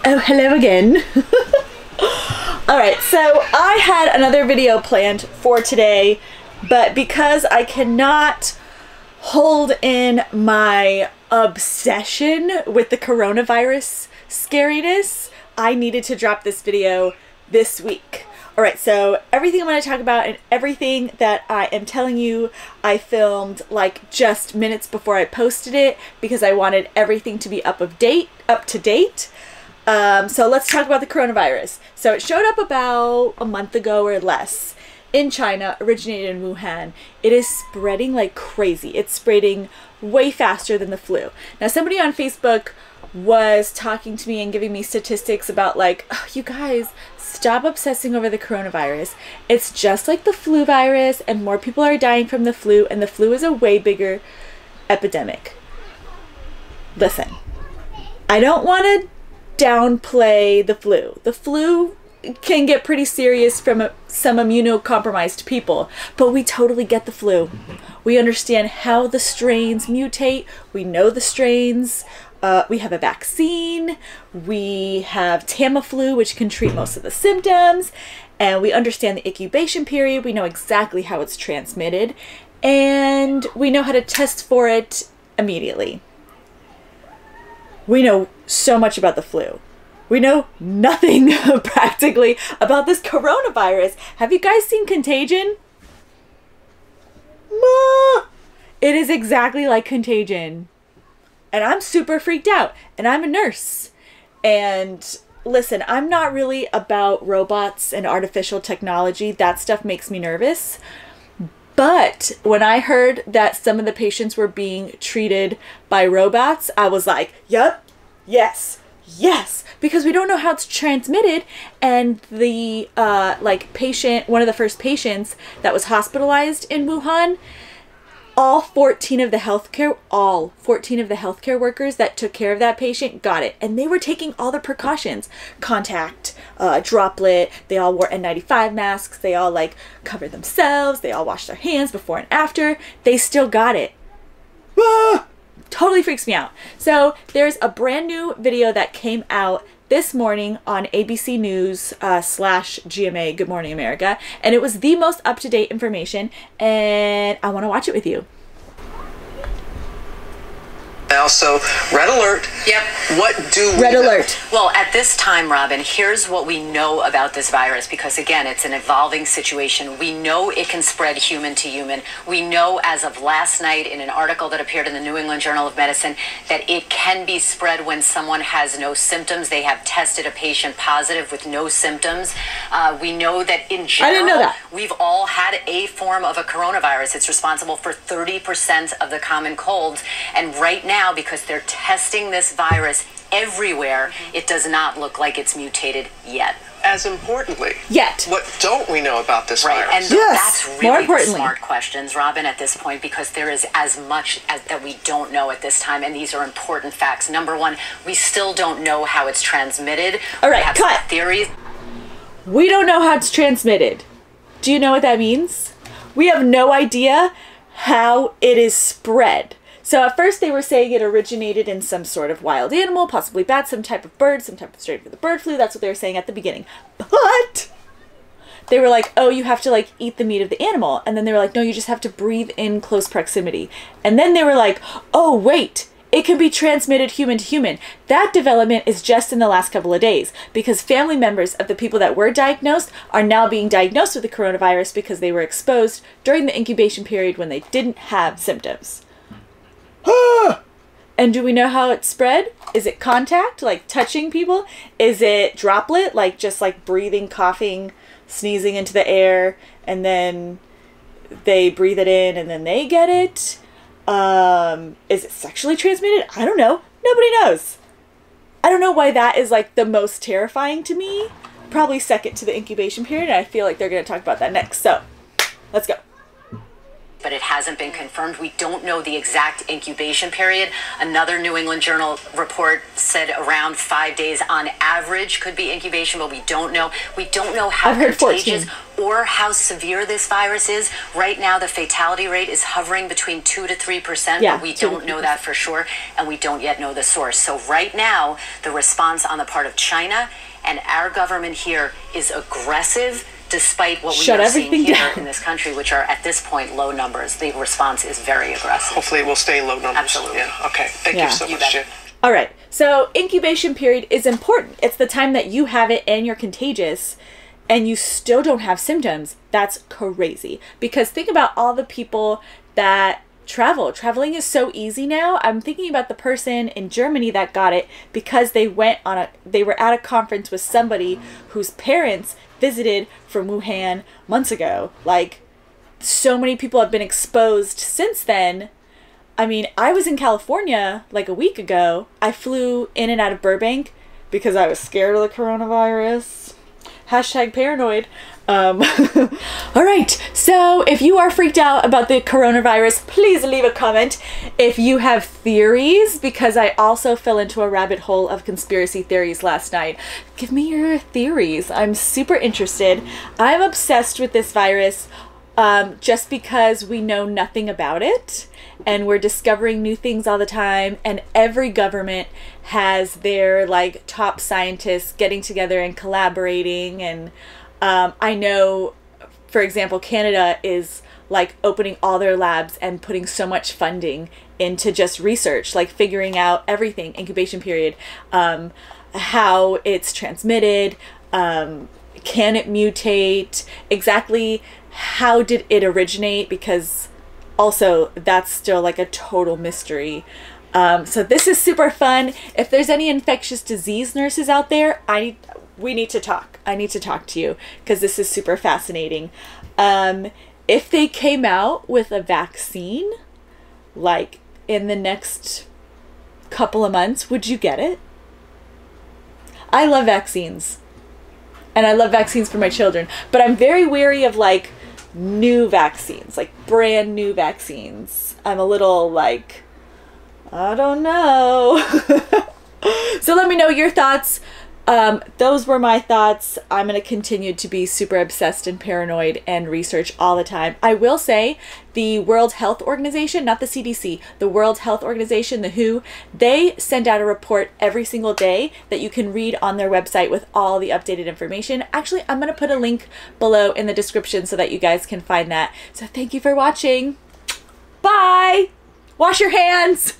Oh, hello again. Alright, so I had another video planned for today, but because I cannot hold in my obsession with the coronavirus scariness, I needed to drop this video this week. Alright, so everything I'm going to talk about and everything that I am telling you, I filmed like just minutes before I posted it because I wanted everything to be up to date. So let's talk about the coronavirus. So it showed up about a month ago or less in China, originated in Wuhan. It is spreading like crazy. It's spreading way faster than the flu. Now somebody on Facebook was talking to me and giving me statistics about like, oh, you guys, stop obsessing over the coronavirus. It's just like the flu virus and more people are dying from the flu, and the flu is a way bigger epidemic. Listen, I don't want to downplay the flu. The flu can get pretty serious from some immunocompromised people, but we totally get the flu. We understand how the strains mutate. We know the strains. We have a vaccine. We have Tamiflu, which can treat most of the symptoms, and we understand the incubation period. We know exactly how it's transmitted, and we know how to test for it immediately. We know so much about the flu. We know nothing practically about this coronavirus. Have you guys seen Contagion? It is exactly like Contagion. And I'm super freaked out. And I'm a nurse. And listen, I'm not really about robots and artificial technology. That stuff makes me nervous. But when I heard that some of the patients were being treated by robots, I was like, yep, yes, yes, because we don't know how it's transmitted. And the one of the first patients that was hospitalized in Wuhan, all 14 of the healthcare workers that took care of that patient got it. And they were taking all the precautions, contact, droplet, they all wore N95 masks, they all like covered themselves, they all washed their hands before and after. They still got it. Totally freaks me out. So there's a brand new video that came out this morning on ABC News / GMA, Good Morning America, and it was the most up-to-date information, and I want to watch it with you. Now, so red alert. Yep. What do we Red know? alert. Well, at this time, Robin, here's what we know about this virus, because again, it's an evolving situation. We know it can spread human to human. We know as of last night in an article that appeared in the New England Journal of Medicine that it can be spread when someone has no symptoms. They have tested a patient positive with no symptoms. We know that in general, I didn't know that. We've all had a form of a coronavirus. It's responsible for 30% of the common colds. And right now, because they're testing this virus everywhere, it does not look like it's mutated yet. As importantly, Yet. what don't we know about this Right, virus? and Yes, that's more really the importantly. smart questions, Robin, at this point, because there is as much as that we don't know at this time, and these are important facts. Number one, we still don't know how it's transmitted. All right, we have cut. some theories. We don't know how it's transmitted. Do you know what that means? We have no idea how it is spread. So at first they were saying it originated in some sort of wild animal, possibly bat, some type of bird, some type of strain for the bird flu. That's what they were saying at the beginning. But they were like, oh, you have to like eat the meat of the animal. And then they were like, no, you just have to breathe in close proximity. And then they were like, oh, wait, it can be transmitted human to human. That development is just in the last couple of days, because family members of the people that were diagnosed are now being diagnosed with the coronavirus because they were exposed during the incubation period when they didn't have symptoms. And do we know how it's spread? Is it contact, like touching people? Is it droplet, like just like breathing, coughing, sneezing into the air, and then they breathe it in and then they get it? Is it sexually transmitted? I don't know. Nobody knows. I don't know why that is like the most terrifying to me. Probably second to the incubation period, and I feel like they're going to talk about that next. So, let's go. but it hasn't been confirmed. We don't know the exact incubation period. Another New England Journal report said around 5 days on average could be incubation, but we don't know. We don't know how contagious or how severe this virus is. Right now, the fatality rate is hovering between 2 to 3%, but we don't know that for sure, and we don't yet know the source. So right now, the response on the part of China and our government here is aggressive, despite what we are seeing here in this country, which are at this point low numbers. The response is very aggressive. Hopefully it will stay low numbers. Absolutely. Yeah. Okay. Thank you so much, Jen. All right. So incubation period is important. It's the time that you have it and you're contagious and you still don't have symptoms. That's crazy. Because think about all the people that travel. Traveling is so easy now. I'm thinking about the person in Germany that got it because they were at a conference with somebody whose parents visited from Wuhan months ago. Like, so many people have been exposed since then. I mean, I was in California like a week ago. I flew in and out of Burbank because I was scared of the coronavirus. Hashtag paranoid. All right. So if you are freaked out about the coronavirus, please leave a comment. If you have theories, because I also fell into a rabbit hole of conspiracy theories last night, give me your theories. I'm super interested. I'm obsessed with this virus just because we know nothing about it and we're discovering new things all the time, and every government has their like top scientists getting together and collaborating. And I know, for example, Canada is like opening all their labs and putting so much funding into just research, like figuring out everything, incubation period, how it's transmitted, can it mutate, exactly how did it originate, because also that's still like a total mystery. So this is super fun. If there's any infectious disease nurses out there, we need to talk. I need to talk to you because this is super fascinating. If they came out with a vaccine, like in the next couple of months, would you get it? I love vaccines. And I love vaccines for my children. But I'm very wary of like new vaccines, like brand new vaccines. I'm a little like, I don't know. So let me know your thoughts. Those were my thoughts. I'm going to continue to be super obsessed and paranoid and research all the time. I will say the World Health Organization, not the CDC, the World Health Organization, the WHO, they send out a report every single day that you can read on their website with all the updated information. Actually, I'm going to put a link below in the description so that you guys can find that. So thank you for watching. Bye. Wash your hands.